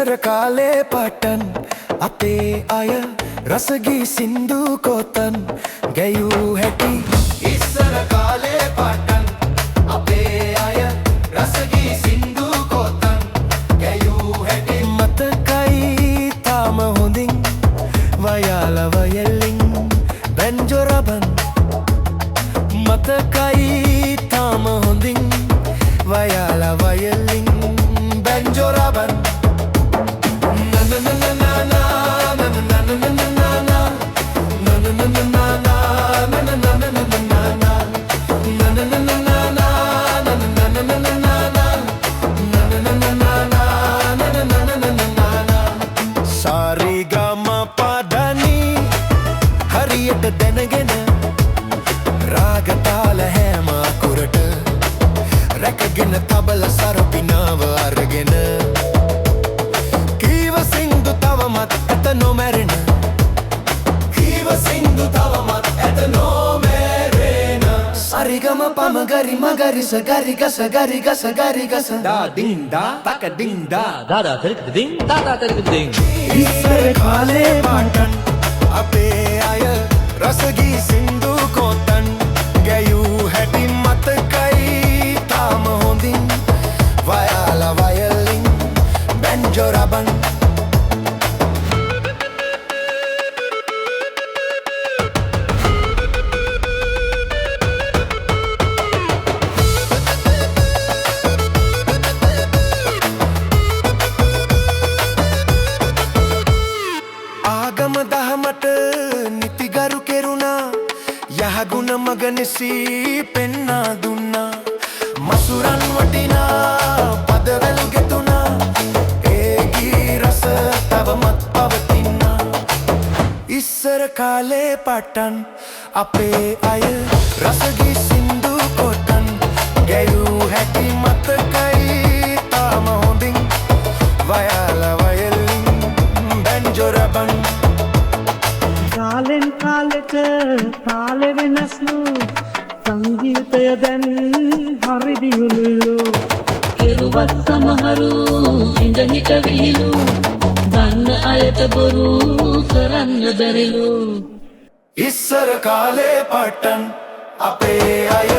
ඉස්සර කාලේ පාටන් අපේ අය රසගී සින්දු කොතන් ගැයූ හැටි ඉස්සර කාලේ පාටන් අපේ අය රසගී සින්දු කොතන් ගැයූ හැටි මතකයි තාම හොඳින් වයාල වයලින් බැන්ජෝ රබන් මතකයි තාම හොඳින් වයාල වයලින් බැන්ජෝ රබන් හරියට දැනගෙන රාගතාල හැම අකුරට රැකගෙන තබල සරපිනාව අරගෙන කීව සින්දු තවමත් ඇත නොමැරෙන කීව සින්දු තවමත් ඇත නොමැරෙන සරිගම පම ගරි මගරිස ගරි ගස ගරි ගස ගරි ගස දා දින් දා තක දින් දා දාදා තරික දින් දාදා තරික දින් ඉස්සර කාලේ පාටන් අපේ අය රසගී සින්දු කොතන් ගැයූ හැටි මතකයි තාම හොඳින් වයාල වයලින් බැන්ජෝ රබන් ආගම දහමට නිතිගරු කෙරුණා යහගුණ මගනිසී පෙන්නා දුන්නා මසුරන් වටිනා පදවැල් ගෙතුනා ඒගී රස තවමත් පවතිනා ඉස්සර කාලේ පටන් අපේ අය රසගී සින්දු කොතන් ගැයූ හැටි මතකයි තාම හොඳින් වයාල වයලින් බැන්ජෝ රබන් කාලෙන් කාලෙට කාලෙ වෙනස්ලු සංගීතය දැන් හරි දියුණුලු කෙරුවත් සමහරු ඉඳහිට විහිළු දන්න අයට බොරු කරන්න බැරිලු ඉස්සර කාලේ පටන් අපේ අය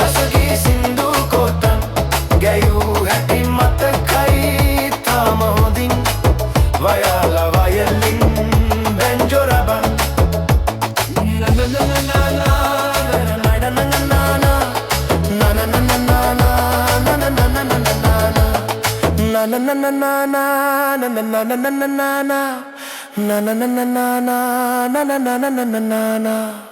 රසගී සින්දු කොතන් ගැයූ හැටි මතකයි තාම හොඳින් වයාල වයලින් බැන්ජෝ රබන් na na na na na na na na na na na na na na na na na